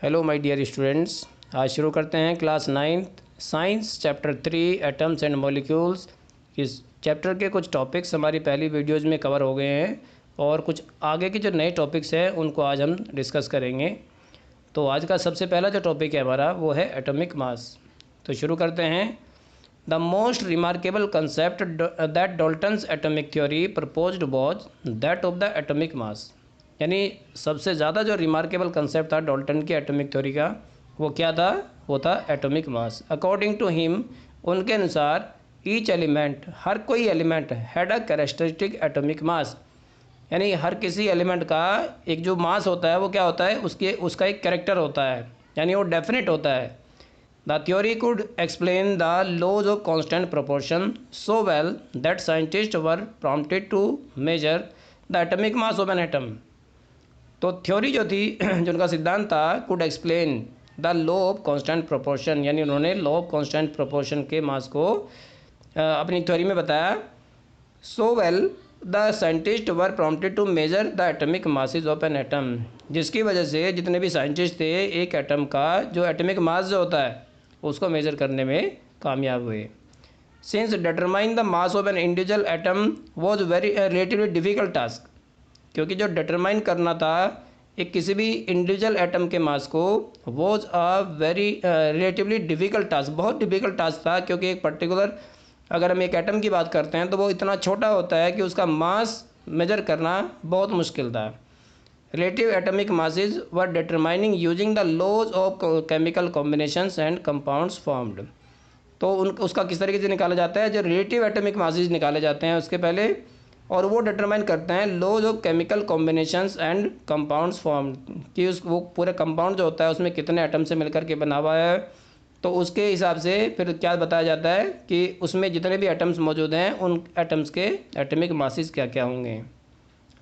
Hello my dear students, आज शुरू करते हैं class 9th science chapter 3 atoms and molecules. इस चैप्टर के कुछ टॉपिक्स हमारी पहली वीडियोज़ में कवर हो गए हैं और कुछ आगे के जो नए टॉपिक्स हैं उनको आज हम डिस्कस करेंगे। तो आज का सबसे पहला जो टॉपिक है हमारा वो है एटॉमिक मास। तो शुरू करते हैं। The most remarkable concept that Dalton's atomic theory proposed was that of the atomic mass. यानी सबसे ज़्यादा जो रिमार्केबल कंसेप्ट था डाल्टन की एटॉमिक थ्योरी का वो क्या था? वो था atomic mass. According to him, उनके अनुसार ईच एलिमेंट, हर कोई element had a characteristic atomic mass. यानी हर किसी एलिमेंट का एक जो मास होता है वो क्या होता है, उसका एक कैरेक्टर होता है, यानी वो डेफिनेट होता है। The theory could explain the laws of constant proportion so well that scientist were prompted to measure the atomic mass of an atom. तो थ्योरी जो थी जो उनका सिद्धांत था, could explain the law of constant proportion, यानी उन्होंने law of constant proportion के मास को अपनी थ्योरी में बताया। So well the scientist were prompted to measure the atomic masses of an atom, जिसकी वजह से जितने भी साइंटिस्ट थे एक एटम का जो एटॉमिक मास जो होता है उसको मेजर करने में कामयाब हुए। Since determine the mass of an individual atom was very relatively difficult task, क्योंकि जो डिटरमाइन करना था एक किसी भी इंडिविजुअल एटम के मास को was a very relatively difficult task, बहुत डिफ़िकल्ट टास्क था। क्योंकि एक पर्टिकुलर, अगर हम एक एटम की बात करते हैं तो वो इतना छोटा होता है कि उसका मास मेजर करना बहुत मुश्किल था। Relative atomic masses were determining using the laws of chemical combinations and compounds formed. तो उसका किस तरीके से निकाला जाता है, जो रिलेटिव एटॉमिक मासेज निकाले जाते हैं उसके पहले, और वो डिटरमाइन करते हैं laws of chemical combinations and compounds form, कि वो पूरे कंपाउंड जो होता है उसमें कितने एटम से मिलकर के बना हुआ है। तो उसके हिसाब से फिर क्या बताया जाता है कि उसमें जितने भी एटम्स मौजूद हैं उन एटम्स के एटॉमिक मासेज क्या क्या होंगे।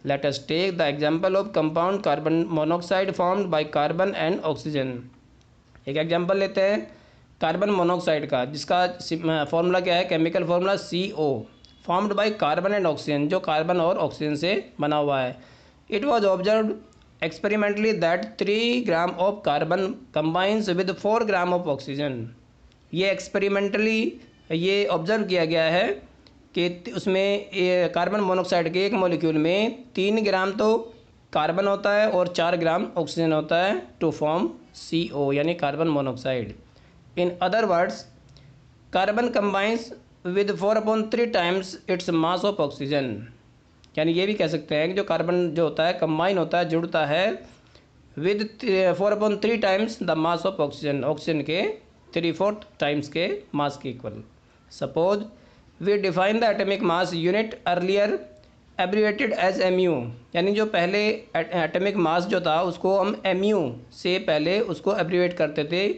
Let us take the example of compound carbon monoxide formed by carbon and oxygen. एक एग्जांपल लेते हैं कार्बन मोनोऑक्साइड का, जिसका फॉर्मूला क्या है, chemical formula CO, formed by carbon and oxygen, जो कार्बन और ऑक्सीजन से बना हुआ है। It was observed experimentally that 3 gram of carbon combines with 4 gram of oxygen. ये एक्सपेरिमेंटली ये ऑब्जर्व किया गया है कि उसमें कार्बन मोनोऑक्साइड के एक मॉलिक्यूल में 3 ग्राम तो कार्बन होता है और 4 ग्राम ऑक्सीजन होता है टू फॉर्म CO, यानी carbon monoxide. In other words, carbon combines with 4/3 times its mass of oxygen. यानी ये भी कह सकते हैं कि जो कार्बन जो होता है कंबाइन होता है, जुड़ता है with 4/3 times the mass of oxygen, oxygen के 3/4 टाइम्स के मास के equal. Suppose we define the atomic mass unit earlier abbreviated as MU, यानी जो पहले एटॉमिक मास जो था उसको हम MU से पहले उसको एब्रिवेट करते थे।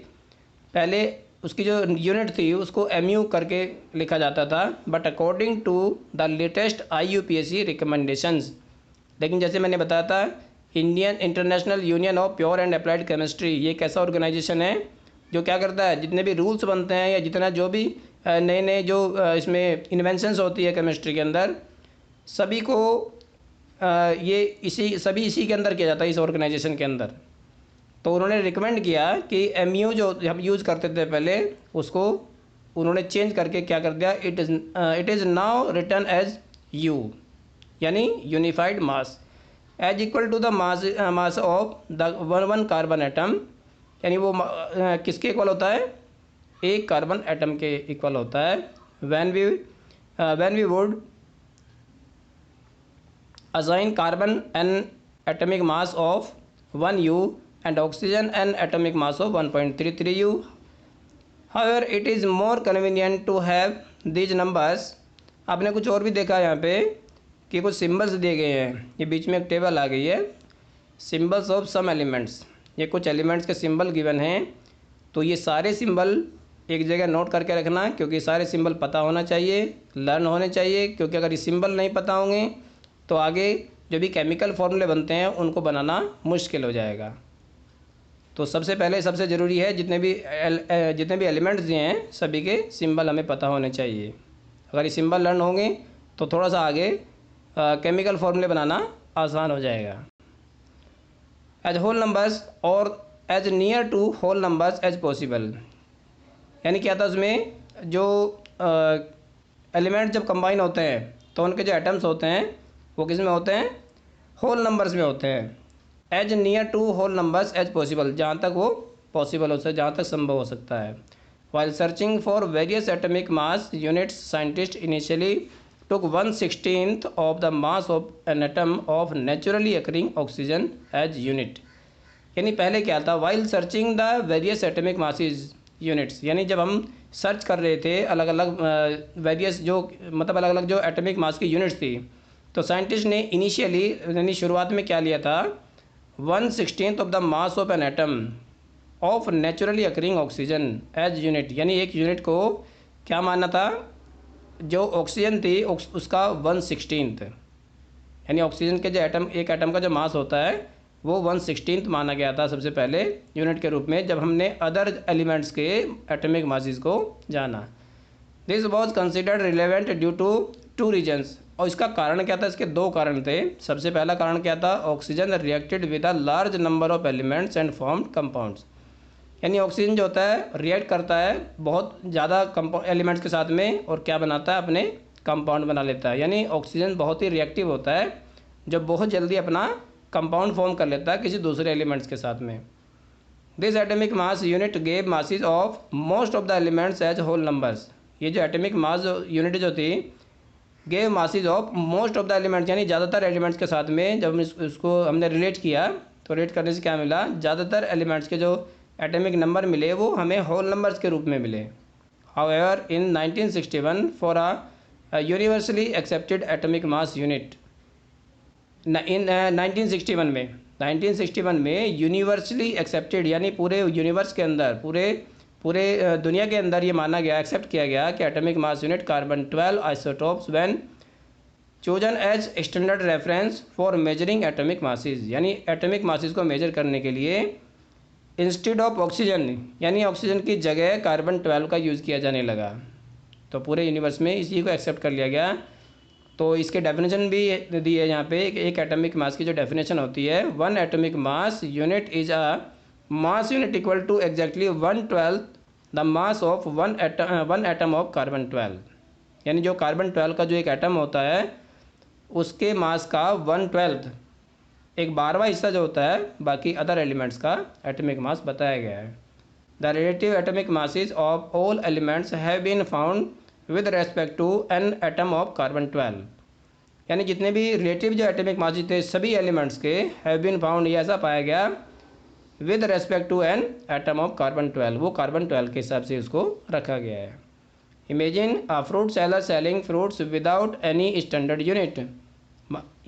पहले उसकी जो यूनिट थी उसको MU करके लिखा जाता था, but according to the latest IUPAC recommendations, लेकिन जैसे मैंने बताया था Indian international union of pure and applied chemistry, ये एक ऐसा ऑर्गेनाइजेशन है जो क्या करता है, जितने भी रूल्स बनते हैं या जितना जो भी नए नए जो इसमें इन्वेंशंस होती है केमिस्ट्री के अंदर, सभी को ये इसी के अंदर किया जाता है, इस ऑर्गेनाइजेशन के अंदर। तो उन्होंने रिकमेंड किया कि MU जो हम यूज़ करते थे पहले, उसको उन्होंने चेंज करके क्या कर दिया, it is now written as U, यानी unified mass as equal to the mass of the one carbon atom. यानी वो किसके इक्वल होता है, एक कार्बन एटम के इक्वल होता है। When we would assign carbon an atomic mass of 1U and oxygen an atomic mass of 1.33U. However, it is more convenient to have these numbers. आपने कुछ और भी देखा यहाँ पे कि कुछ सिम्बल्स दिए गए हैं, ये बीच में एक टेबल आ गई है, सिम्बल्स ऑफ सम एलिमेंट्स। ये कुछ एलिमेंट्स के सिंबल गिवन हैं, तो ये सारे सिंबल एक जगह नोट करके रखना, क्योंकि सारे सिंबल पता होना चाहिए, लर्न होने चाहिए, क्योंकि अगर ये सिंबल नहीं पता होंगे तो आगे जो भी केमिकल फॉर्मूले बनते हैं उनको बनाना मुश्किल हो जाएगा। तो सबसे पहले सबसे ज़रूरी है जितने भी एलिमेंट्स दिए हैं सभी के सिंबल हमें पता होने चाहिए। अगर ये सिंबल लर्न होंगे तो थोड़ा सा आगे केमिकल फॉर्मूले बनाना आसान हो जाएगा। एज होल नंबर्स और as near to whole numbers as possible. यानी क्या था उसमें, जो एलिमेंट जब कंबाइन होते हैं तो उनके जो एटम्स होते हैं वो किस में होते हैं, होल नंबर्स में होते हैं। As near to whole numbers as possible, जहाँ तक वो पॉसिबल हो सकता है, जहाँ तक संभव हो सकता है। While searching for various atomic mass units scientist initially took 1/16 of the mass of an atom of naturally occurring oxygen as unit। यानी पहले क्या था, while searching the various atomic masses units, यानी जब हम सर्च कर रहे थे अलग अलग वेरियस जो मतलब अलग अलग जो एटमिक मास की यूनिट्स थी, तो साइंटिस्ट ने इनिशियली यानी शुरुआत में क्या लिया था, 1/16 of the mass of an atom of naturally occurring oxygen as unit. यानी एक यूनिट को क्या मानना था, जो ऑक्सीजन थी उसका 1/16, यानी ऑक्सीजन के जो एटम, एक एटम का जो मास होता है वो 1/16 माना गया था सबसे पहले यूनिट के रूप में, जब हमने अदर एलिमेंट्स के एटमिक मासेस को जाना। This was considered relevant due to two reasons. और इसका कारण क्या था, इसके दो कारण थे। सबसे पहला कारण क्या था, oxygen reacted with a large number of elements and formed compounds. यानी ऑक्सीजन जो होता है रिएक्ट करता है बहुत ज़्यादा एलिमेंट्स के साथ में और क्या बनाता है, अपने कंपाउंड बना लेता है। यानी ऑक्सीजन बहुत ही रिएक्टिव होता है, जो बहुत जल्दी अपना कंपाउंड फॉर्म कर लेता है किसी दूसरे एलिमेंट्स के साथ में। This atomic mass unit gave masses of most of the elements as whole numbers. ये जो एटमिक मास यूनिट जो थी, gave masses of most of the elements, यानी ज़्यादातर एलिमेंट्स के साथ में जब इसको हमने रिलेट किया तो रिलेट करने से क्या मिला, ज़्यादातर एलिमेंट्स के जो एटमिक नंबर मिले वो हमें होल नंबर्स के रूप में मिले। However in 1961 for a universally accepted atomic mass unit, in 1961 में यूनिवर्सली एक्सेप्टेड, यानी पूरे यूनिवर्स के अंदर, पूरे दुनिया के अंदर ये माना गया, एक्सेप्ट किया गया कि atomic mass unit carbon 12 isotopes when chosen as standard reference for measuring atomic masses. यानी एटमिक मासेस को मेजर करने के लिए इंस्टेड ऑफ ऑक्सीजन, यानी ऑक्सीजन की जगह कार्बन 12 का यूज़ किया जाने लगा। तो पूरे यूनिवर्स में इसी को एक्सेप्ट कर लिया गया। तो इसके डेफिनेशन भी दी है यहाँ पे। एक एटमिक मास की जो डेफिनेशन होती है, one atomic mass unit is a mass unit equal to exactly 1/12 the mass of one atom of carbon 12। यानी जो कार्बन 12 का जो एक एटम होता है उसके मास का 1/12, एक 12वां हिस्सा जो होता है बाकी अदर एलिमेंट्स का एटमिक मास बताया गया है। The relative atomic masses of all elements have been found with respect to an atom of carbon 12। यानी जितने भी रिलेटिव जो एटमिक मासेस थे सभी एलिमेंट्स के, हैव बीन फाउंड, ये ऐसा पाया गया with respect to an atom of carbon 12, वो कार्बन 12 के हिसाब से उसको रखा गया है। Imagine a fruit seller selling fruits without any standard unit.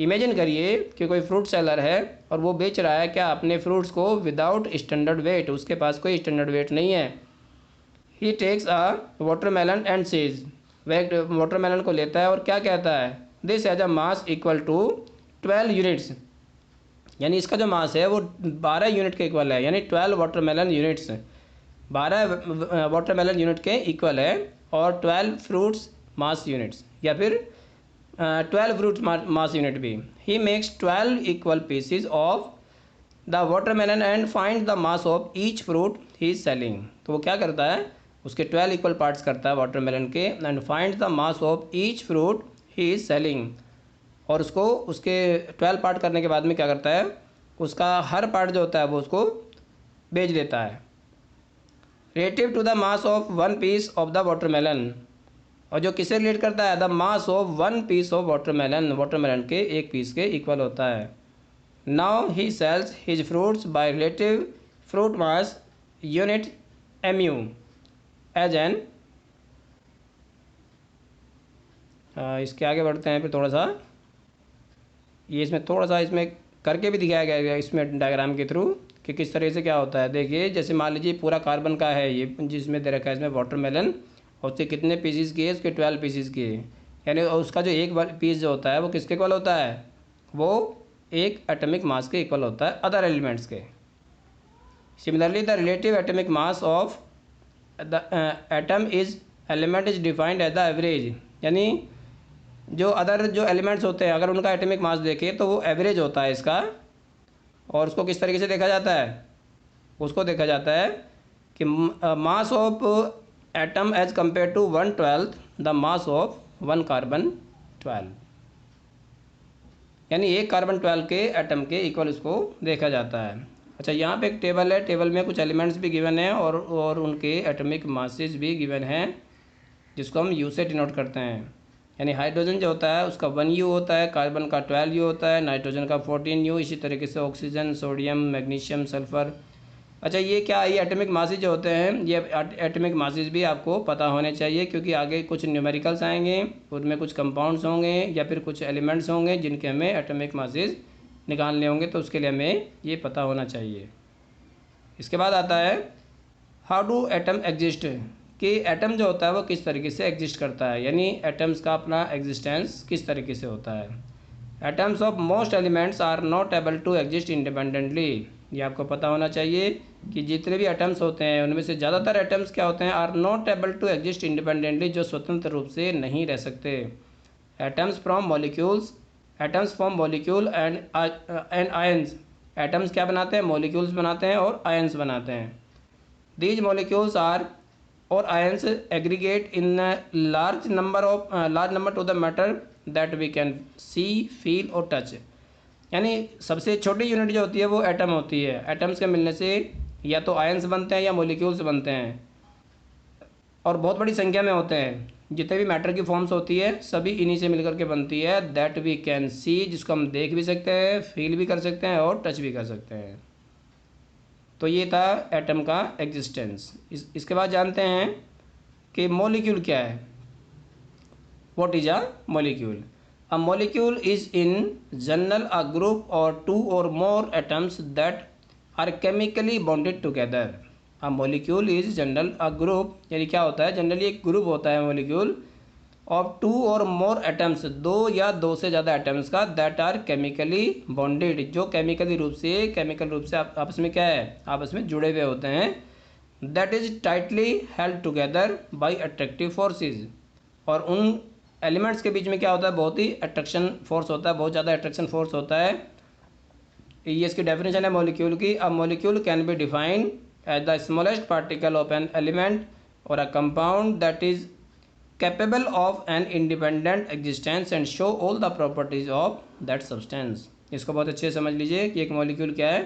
Imagine करिए कि कोई फ्रूट सेलर है और वो बेच रहा है क्या, अपने फ्रूट्स को विदाउट स्टैंडर्ड वेट, उसके पास कोई स्टैंडर्ड वेट नहीं है। He takes a watermelon and says, वह वाटरमेलन को लेता है और क्या कहता है, this has a mass equal to 12 units. यानी इसका जो मास है वो 12 यूनिट के इक्वल है, यानी 12 वाटरमेलन यूनिट्स, 12 वाटरमेलन यूनिट के इक्वल है, और 12 फ्रूट्स मास यूनिट्स, या फिर 12 फ्रूट मास यूनिट भी। He makes 12 equal PCs of the watermelon and find the mass of each fruit he is selling. तो वो क्या करता है, उसके 12 इक्वल पार्ट्स करता है वाटरमेलन के, and find the mass of each fruit he is selling. और उसको उसके 12 पार्ट करने के बाद में क्या करता है, उसका हर पार्ट जो होता है वो उसको बेच देता है। Relative to the mass of one piece of the watermelon, और जो किसे रिलेट करता है, the mass of one piece of watermelon, watermelon के एक पीस के इक्वल होता है। Now he sells his fruits by relative fruit mass unit MU as an. इसके आगे बढ़ते हैं फिर थोड़ा सा, ये इसमें थोड़ा सा इसमें करके भी दिखाया गया है इसमें डायग्राम के थ्रू कि किस तरह से क्या होता है। देखिए जैसे मान लीजिए पूरा कार्बन का है ये, जिसमें दे रखा है इसमें वाटरमेलन, और उसके कितने पीसीज किए, उसके 12 पीसीज किए, यानी उसका जो एक पीस जो होता है वो किसके इक्वल होता है, वो एक एटमिक मास के इक्वल होता है अदर एलिमेंट्स के। Similarly the relative atomic mass of the atom is element is defined as the average. यानी जो अदर जो एलिमेंट्स होते हैं अगर उनका एटमिक मास देखें तो वो एवरेज होता है इसका, और उसको किस तरीके से देखा जाता है, उसको देखा जाता है कि mass of atom as compare to 1/12 the mass of 1 carbon 12, यानी एक कार्बन 12 के एटम के इक्वल इसको देखा जाता है। अच्छा, यहाँ पे एक टेबल है, टेबल में कुछ एलिमेंट्स भी गिवन हैं और उनके एटॉमिक मासेस भी गिवन हैं, जिसको हम यू से डिनोट करते हैं। यानी हाइड्रोजन जो होता है उसका 1U होता है, कार्बन का 12U होता है, नाइट्रोजन का 14U, इसी तरीके से ऑक्सीजन, सोडियम, मैग्नीशियम, सल्फ़र। अच्छा, ये क्या, ये एटॉमिक मासेस जो होते हैं, ये एटॉमिक मासेस भी आपको पता होने चाहिए, क्योंकि आगे कुछ न्यूमेरिकल्स आएंगे, उनमें कुछ कंपाउंड्स होंगे या फिर कुछ एलिमेंट्स होंगे जिनके हमें एटॉमिक मासेस निकालने होंगे, तो उसके लिए हमें ये पता होना चाहिए। इसके बाद आता है हाउ डू एटम एग्जिस्ट, कि एटम जो होता है वो किस तरीके से एग्जिस्ट करता है, यानी एटम्स का अपना एग्जिस्टेंस किस तरीके से होता है। Atoms of most elements are not able to exist independently, ये आपको पता होना चाहिए कि जितने भी एटम्स होते हैं उनमें से ज़्यादातर एटम्स क्या होते हैं, are not able to exist independently, जो स्वतंत्र रूप से नहीं रह सकते। Atoms from molecules, atoms from molecule and ions, atoms क्या बनाते हैं, मॉलिक्यूल्स बनाते हैं और आयंस बनाते हैं। दीज मॉलिक्यूल्स आर और ions aggregate in large number to the matter that we can see, feel और टच, यानी सबसे छोटी यूनिट जो होती है वो एटम होती है। एटम्स के मिलने से या तो आयंस बनते हैं या मॉलिक्यूल्स बनते हैं, और बहुत बड़ी संख्या में होते हैं। जितने भी मैटर की फॉर्म्स होती है सभी इन्हीं से मिलकर के बनती है, दैट वी कैन सी, जिसको हम देख भी सकते हैं, फील भी कर सकते हैं और टच भी कर सकते हैं। तो ये था एटम का एग्जिस्टेंस। इसके बाद जानते हैं कि मॉलिक्यूल क्या है। What is a molecule? A molecule is in general a group और टू और more atoms that are chemically bonded together. A molecule is general a group, यानी क्या होता है, जनरली एक ग्रुप होता है मॉलिक्यूल ऑफ टू और मोर एटम्स, दो या दो से ज़्यादा एटम्स का, दैट आर केमिकली बॉन्डेड, जो केमिकल रूप से आपस में क्या है, आपस में जुड़े हुए होते हैं। That is tightly held together by attractive forces, और उन एलिमेंट्स के बीच में क्या होता है, बहुत ही अट्रैक्शन फोर्स होता है, बहुत ज़्यादा अट्रैक्शन फोर्स होता है। ये इसकी डेफिनेशन है मॉलिक्यूल की। A molecule can be defined as the smallest particle of an element or a compound that is capable of an independent existence and show all the properties of that substance। इसको बहुत अच्छे से समझ लीजिए कि एक molecule क्या है।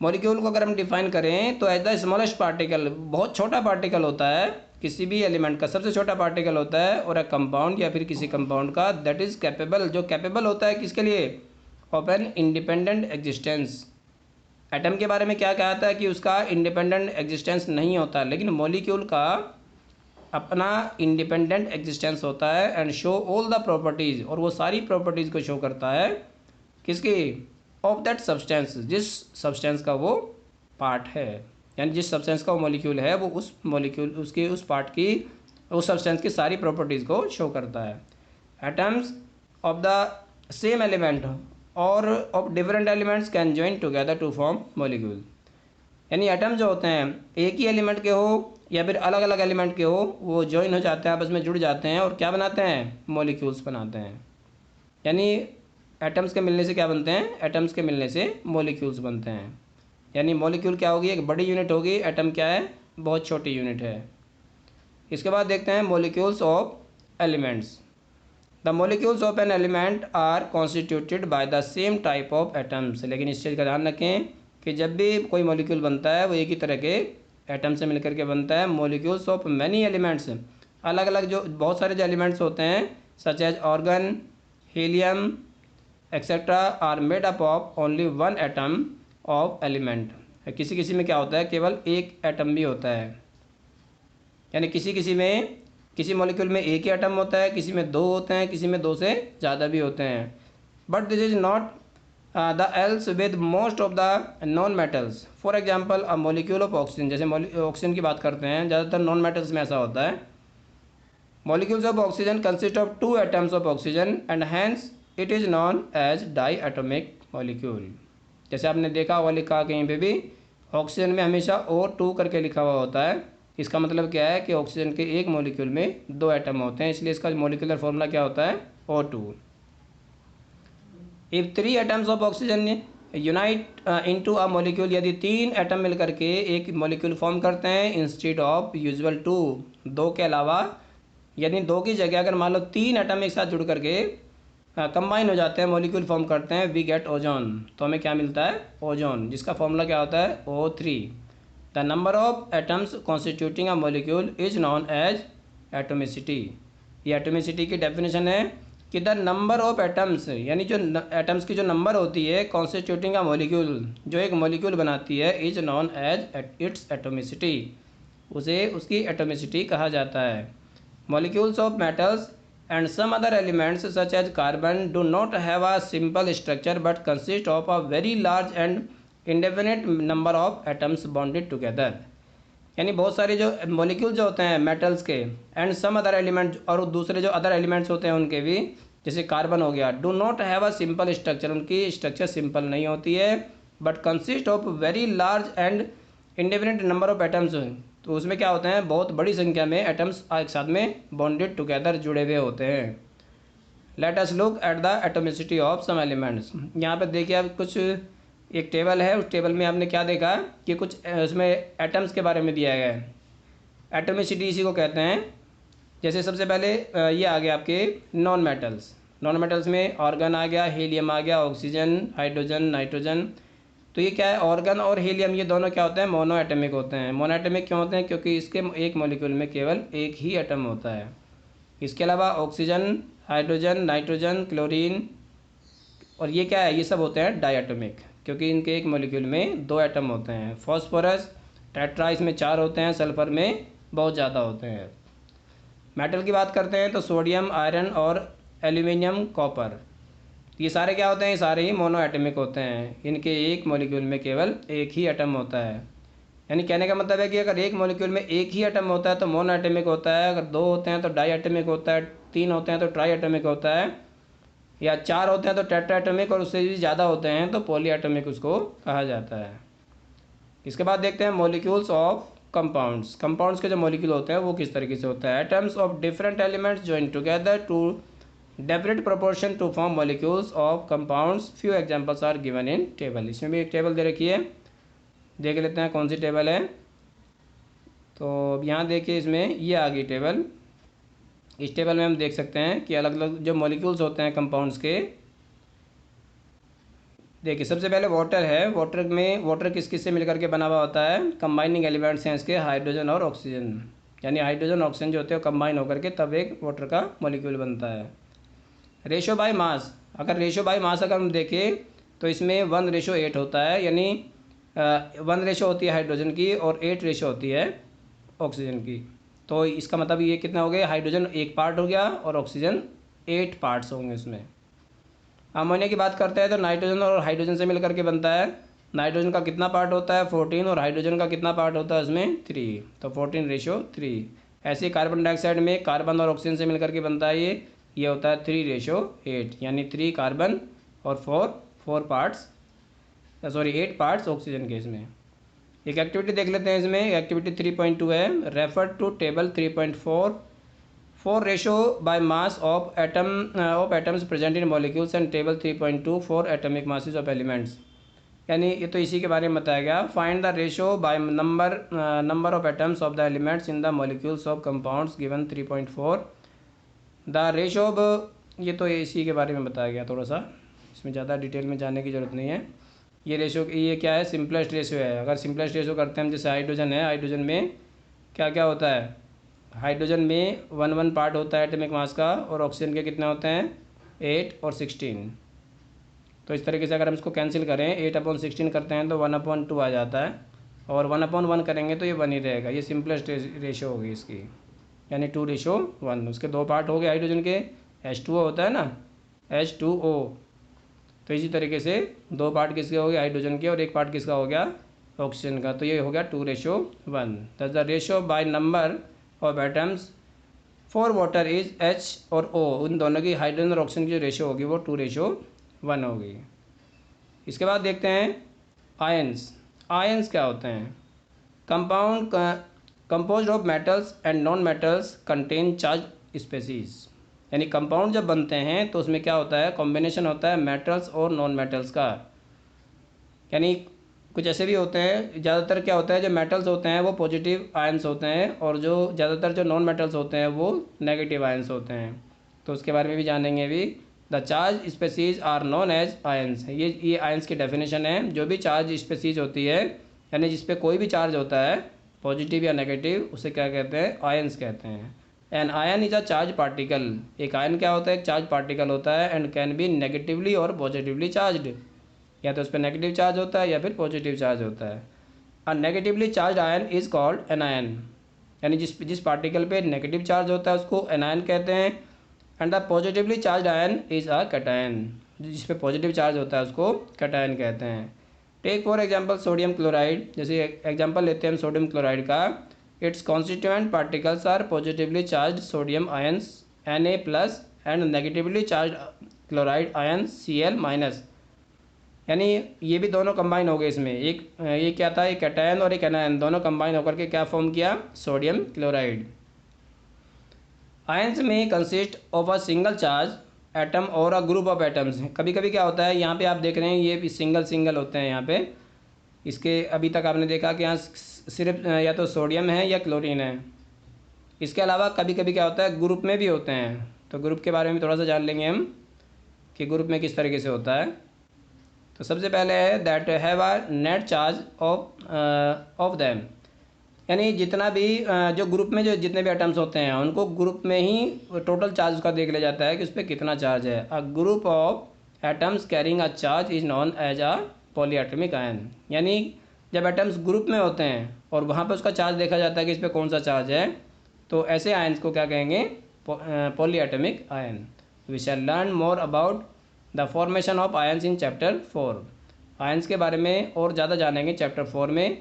मॉलिक्यूल को अगर हम डिफाइन करें तो एज द स्मॉलेस्ट पार्टिकल, बहुत छोटा पार्टिकल होता है, किसी भी एलिमेंट का सबसे छोटा पार्टिकल होता है, और अ कंपाउंड या फिर किसी कंपाउंड का, दैट इज कैपेबल, जो कैपेबल होता है किसके लिए, of an independent existence. Atom के बारे में क्या कहता है कि उसका इंडिपेंडेंट एग्जिस्टेंस नहीं होता, लेकिन मॉलिक्यूल का अपना इंडिपेंडेंट एग्जिस्टेंस होता है। And show all the properties, और वो सारी प्रॉपर्टीज़ को शो करता है किसकी, ऑफ दैट सब्सटेंस, जिस सब्सटेंस का वो पार्ट है, यानी जिस सब्सटेंस का वो मॉलिक्यूल है वो उस मॉलिक्यूल उसके उस पार्ट की, उस सब्सटेंस की सारी प्रॉपर्टीज़ को शो करता है। Atoms of the same element or of different elements can join together to form molecule, यानी एटम जो होते हैं एक ही एलिमेंट के हो या फिर अलग अलग एलिमेंट के हो, वो ज्वाइन हो जाते हैं, आपस में जुड़ जाते हैं और क्या बनाते हैं, मॉलिक्यूल्स बनाते हैं। यानी एटम्स के मिलने से क्या बनते हैं, एटम्स के मिलने से मॉलिक्यूल्स बनते हैं। यानी मॉलिक्यूल क्या होगी, एक बड़ी यूनिट होगी, एटम क्या है, बहुत छोटी यूनिट है। इसके बाद देखते हैं molecules of elements. The molecules of an element are constituted by the same type of atoms, लेकिन इस चीज़ का ध्यान रखें कि जब भी कोई मॉलिक्यूल बनता है वो एक ही तरह के एटम से मिलकर के बनता है। मॉलिक्यूल्स ऑफ मैनी एलिमेंट्स, अलग अलग जो बहुत सारे जो एलिमेंट्स होते हैं, such as argon, helium etcetera, are made up of only one atom of element. किसी किसी में क्या होता है, केवल एक एटम भी होता है, यानी किसी किसी में, किसी मॉलिक्यूल में एक ही एटम होता है, किसी में दो होते हैं, किसी में दो से ज़्यादा भी होते हैं। But this is not the L's with most of the non metals. For example a molecule of oxygen, जैसे ऑक्सीजन की बात करते हैं, ज़्यादातर नॉन मेटल्स में ऐसा होता है। Molecules of oxygen consist of two atoms of oxygen and hence it is known as diatomic molecule. जैसे आपने देखा हुआ लिखा कहीं पे भी, ऑक्सीजन में हमेशा O2 करके लिखा हुआ होता है। इसका मतलब क्या है कि ऑक्सीजन के एक मॉलिक्यूल में दो एटम होते हैं, इसलिए इसका मॉलिक्यूलर फॉर्मूला क्या होता है, O2। If three atoms of oxygen unite into a molecule, यदि 3 एटम मिलकर के एक मॉलिक्यूल फॉर्म करते हैं इंस्टेड ऑफ यूजुअल 2, 2 के अलावा, यानी 2 की जगह अगर मान लो 3 एटम एक साथ जुड़ करके कंबाइन हो जाते हैं, मॉलिक्यूल फॉर्म करते हैं, वी गेट ओजोन, तो हमें क्या मिलता है? ओजोन, जिसका फॉर्मूला क्या होता है? O3। The number of atoms constituting a molecule is known as atomicity. ये एटोमिसिटी की डेफिनेशन है कि द नंबर ऑफ एटम्स, यानी जो एटम्स की जो नंबर होती है कॉन्स्टिट्यूटिंग अ मॉलिक्यूल, जो एक मॉलिक्यूल बनाती है, is known as its atomicity, उसे उसकी एटोमिसिटी कहा जाता है। Molecules of metals and some other elements such as carbon do not have a simple structure but consist of a very large and indefinite number of atoms bonded together। यानी बहुत सारे जो molecule जो होते हैं मेटल्स के, and some other element, और दूसरे जो अदर एलिमेंट्स होते हैं उनके भी, जैसे कार्बन हो गया, do not have a simple structure, उनकी स्ट्रक्चर सिंपल नहीं होती है, but consist of very large and indefinite number of atoms. तो उसमें क्या होते हैं? बहुत बड़ी संख्या में एटम्स एक साथ में बॉन्डेड टुगेदर जुड़े हुए होते हैं। Let us look at the atomicity of some elements. यहाँ पर देखिए आप कुछ एक टेबल है, उस टेबल में आपने क्या देखा कि कुछ उसमें एटम्स के बारे में दिया गया है। एटोमिसिटी इसी को कहते हैं। जैसे सबसे पहले ये आ गया आपके नॉन मेटल्स। नॉन मेटल्स में ऑर्गन आ गया, हीलियम आ गया, ऑक्सीजन, हाइड्रोजन, नाइट्रोजन। तो ये क्या है? ऑर्गन और हीलियम ये दोनों क्या होते हैं? मोनो एटमिक होते हैं। मोनो एटमिक क्यों होते हैं? क्योंकि इसके एक मॉलिक्यूल में केवल एक ही एटम होता है। इसके अलावा ऑक्सीजन, हाइड्रोजन, नाइट्रोजन, क्लोरीन, और ये क्या है? ये सब होते हैं डायटोमिक, क्योंकि इनके एक मॉलिक्यूल में 2 एटम होते हैं। फॉस्फोरस, टेट्रा, इसमें 4 होते हैं, सल्फर में बहुत ज़्यादा होते हैं। मेटल की बात करते हैं तो सोडियम, आयरन और एल्यूमिनियम, कॉपर, ये सारे क्या होते हैं? ये सारे ही मोनो एटमिक होते हैं। इनके एक मॉलिक्यूल में केवल एक ही एटम होता है। यानी कहने का मतलब है कि अगर एक मॉलिक्यूल में एक ही एटम होता है तो मोनो एटमिक होता है, अगर 2 होते हैं तो डाई एटमिक होता है, 3 होते हैं तो ट्राई एटमिक होता है, या 4 होते हैं तो टेट्रा एटमिक, और उससे भी ज़्यादा होते हैं तो पॉली एटमिक उसको कहा जाता है। इसके बाद देखते हैं मॉलिक्यूल्स ऑफ कंपाउंड्स। कंपाउंड्स के जो मॉलिक्यूल होते हैं वो किस तरीके से होता है? Atoms of different elements join together to definite proportion to form molecules of compounds. Few examples are given in table. इसमें भी एक टेबल दे रखी है, देख लेते हैं कौन सी टेबल है। तो यहाँ देखिए इसमें ये आ गई टेबल। इस टेबल में हम देख सकते हैं कि अलग अलग जो मॉलिक्यूल्स होते हैं कंपाउंड्स के। देखिए सबसे पहले वाटर है। वाटर में वाटर किस किस से मिलकर के बना हुआ होता है? कंबाइनिंग एलिमेंट्स हैं इसके, हाइड्रोजन और ऑक्सीजन, यानी हाइड्रोजन ऑक्सीजन जो होते हैं कंबाइन होकर के तब एक वाटर का मॉलिक्यूल बनता है। रेशो बाय मास, अगर रेशो बाय मास अगर हम देखें तो इसमें 1:8 होता है, यानी 1 रेशो होती है हाइड्रोजन की और 8 रेशो होती है ऑक्सीजन की। तो इसका मतलब ये कितना हो गया? हाइड्रोजन 1 पार्ट हो गया और ऑक्सीजन 8 पार्ट्स होंगे इसमें। अमोनिया की बात करते हैं तो नाइट्रोजन और हाइड्रोजन से मिलकर के बनता है। नाइट्रोजन का कितना पार्ट होता है? 14, और हाइड्रोजन का कितना पार्ट होता है उसमें? 3, तो 14:3। ऐसे ही कार्बन डाइऑक्साइड में कार्बन और ऑक्सीजन से मिलकर के बनता है ये होता है 3:8, यानी 3 कार्बन और 4 पार्ट्स, सॉरी 8 पार्ट्स ऑक्सीजन के। इसमें एक एक्टिविटी देख लेते हैं। इसमें एक्टिविटी 3.2 है, refer to table 3.4 4 ratio by mass of atoms present in molecules and table 3.2 4 atomic masses of elements. यानी ये तो इसी के बारे में बताया गया। Find the ratio by number of atoms of the elements in the molecules of compounds given 3.4। The ratio of, ये तो इसी के बारे में बताया गया थोड़ा सा, इसमें ज़्यादा डिटेल में जाने की ज़रूरत नहीं है। ये रेशो, ये क्या है? सिंपलेस्ट रेशो है। अगर सिंपलेस्ट रेशो करते हैं हम, जैसे हाइड्रोजन है, हाइड्रोजन में क्या क्या होता है? हाइड्रोजन में 1 पार्ट होता है एटॉमिक मास का, और ऑक्सीजन के कितने होते हैं? 8 और 16। तो इस तरीके से अगर हम इसको कैंसिल करें, 8/16 करते हैं तो 1/2 आ जाता है, और 1/1 करेंगे तो ये 1 ही रहेगा। ये सिंपलेस्ट रेशो होगी इसकी, यानी 2:1। उसके 2 पार्ट हो गए हाइड्रोजन के, H2O होता है ना, H2O। तो इसी तरीके से 2 पार्ट किसके हो गए? हाइड्रोजन के, और 1 पार्ट किसका हो गया? ऑक्सीजन का। तो ये हो गया 2:1। That's the ratio by number of atoms for water is H और O। उन दोनों की, हाइड्रोजन और ऑक्सीजन की जो रेशो होगी वो 2:1 होगी। इसके बाद देखते हैं आयंस। आयंस क्या होते हैं? Composed of metals and non metals contain charge species. यानी कंपाउंड जब बनते हैं तो उसमें क्या होता है? कॉम्बिनेशन होता है मेटल्स और नॉन मेटल्स का। यानी कुछ ऐसे भी होते हैं, ज़्यादातर क्या होता है जो मेटल्स होते हैं वो पॉजिटिव आयंस होते हैं और जो ज़्यादातर जो नॉन मेटल्स होते हैं वो नेगेटिव आयंस होते हैं। तो उसके बारे में भी जानेंगे अभी। The charge species are known as ions. ये आयंस की डेफिनेशन है। जो भी चार्ज स्पेसीज होती है यानी जिस पे कोई भी चार्ज होता है पॉजिटिव या नेगेटिव, उसे क्या कहते हैं? आयंस कहते हैं। An ion is a charge particle. एक आयन क्या होता है? एक चार्ज पार्टिकल होता है। एंड कैन बी नेगेटिवली और पॉजिटिवली चार्ज। या तो उस पर नेगेटिव चार्ज होता है या फिर पॉजिटिव चार्ज होता है। अ negatively charge ion is called anion. यानी जिस पार्टिकल पे नेगेटिव चार्ज होता है उसको एनायन कहते हैं। And the positively charge ion is a cation. जिस पे पॉजिटिव चार्ज होता है उसको कैटायन कहते हैं। Take for example sodium chloride. जैसे एग्जांपल लेते हैं हम सोडियम क्लोराइड का। Its constituent particles are positively charge sodium ions Na+ and negatively charge chloride ion Cl-। यानी ये भी दोनों कंबाइन हो गए इसमें। एक ये क्या था? एक कैटायन और एक एनायन, दोनों कंबाइन होकर के क्या फॉर्म किया? Sodium chloride. आयंस में consist of a single charge atom और अ ग्रुप ऑफ एटम्स। कभी कभी क्या होता है, यहाँ पे आप देख रहे हैं ये सिंगल सिंगल होते हैं यहाँ पे। इसके अभी तक आपने देखा कि यहाँ सिर्फ या तो सोडियम है या क्लोरीन है। इसके अलावा कभी कभी क्या होता है, ग्रुप में भी होते हैं। तो ग्रुप के बारे में थोड़ा सा जान लेंगे हम कि ग्रुप में किस तरीके से होता है। तो सबसे पहले है that have a net charge of them. यानी जितना भी जो ग्रुप में जो जितने भी एटम्स होते हैं उनको ग्रुप में ही टोटल चार्ज उसका देख लिया जाता है कि उस पर कितना चार्ज है। A group of atoms carrying a charge is known as a polyatomic ion. यानी जब एटम्स ग्रुप में होते हैं और वहाँ पर उसका चार्ज देखा जाता है कि इस पर कौन सा चार्ज है, तो ऐसे आयन्स को क्या कहेंगे? Polyatomic ion. We shall learn more about the formation of ions in chapter 4। Ions के बारे में और ज़्यादा जानेंगे चैप्टर 4 में।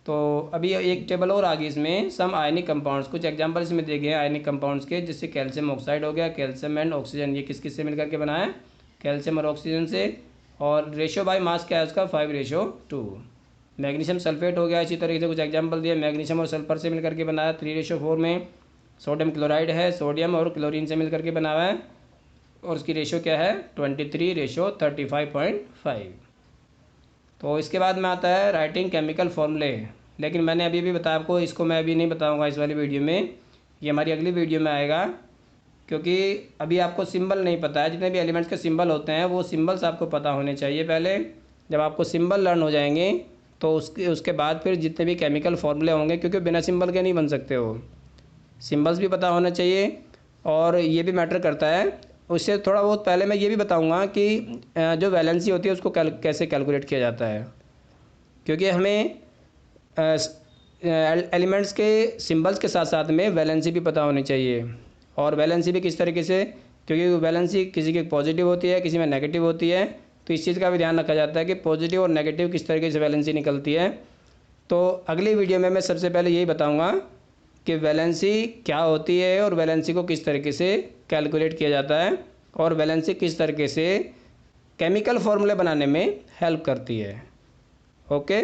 तो अभी एक टेबल और आ गई इसमें, सम आयनिक कंपाउंड्स। कुछ एग्जांपल इसमें दिए गए हैं आयनिक कंपाउंड्स के, जिससे कैल्शियम ऑक्साइड हो गया, कैल्शियम एंड ऑक्सीजन। ये किस किस से मिलकर के बना है? कैल्शियम और ऑक्सीजन से। और रेशियो बाय मास क्या है उसका? 5:2। मैग्नीशियम सल्फेट हो गया। इसी तरीके से कुछ एग्जाम्पल दिए, मैग्नीशियम और सल्फर से मिलकर के बना है 3:4 में। सोडियम क्लोराइड है, सोडियम और क्लोरीन से मिलकर के बना हुआ है और उसकी रेशियो क्या है? 23:35.5। तो इसके बाद में आता है राइटिंग केमिकल फॉर्मूले। लेकिन मैंने अभी भी बताया आपको, इसको मैं अभी नहीं बताऊंगा इस वाली वीडियो में, ये हमारी अगली वीडियो में आएगा। क्योंकि अभी आपको सिंबल नहीं पता है, जितने भी एलिमेंट्स के सिंबल होते हैं वो सिंबल्स आपको पता होने चाहिए पहले। जब आपको सिंबल लर्न हो जाएंगे तो उसके बाद फिर जितने भी केमिकल फॉर्मूले होंगे, क्योंकि बिना सिंबल के नहीं बन सकते हो, सिंबल्स भी पता होना चाहिए। और ये भी मैटर करता है। उससे थोड़ा बहुत पहले मैं ये भी बताऊंगा कि जो वैलेंसी होती है उसको कैसे कैलकुलेट किया जाता है। क्योंकि हमें एलिमेंट्स के सिंबल्स के साथ साथ में वैलेंसी भी पता होनी चाहिए। और वैलेंसी भी किस तरीके से, क्योंकि वैलेंसी किसी की पॉजिटिव होती है, किसी में नेगेटिव होती है। तो इस चीज़ का भी ध्यान रखा जाता है कि पॉजिटिव और नेगेटिव किस तरीके से वैलेंसी निकलती है। तो अगली वीडियो में मैं सबसे पहले यही बताऊँगा कि वैलेंसी क्या होती है और वैलेंसी को किस तरीके से कैलकुलेट किया जाता है और वैलेंसी किस तरीके से केमिकल फॉर्मूले बनाने में हेल्प करती है। ओके।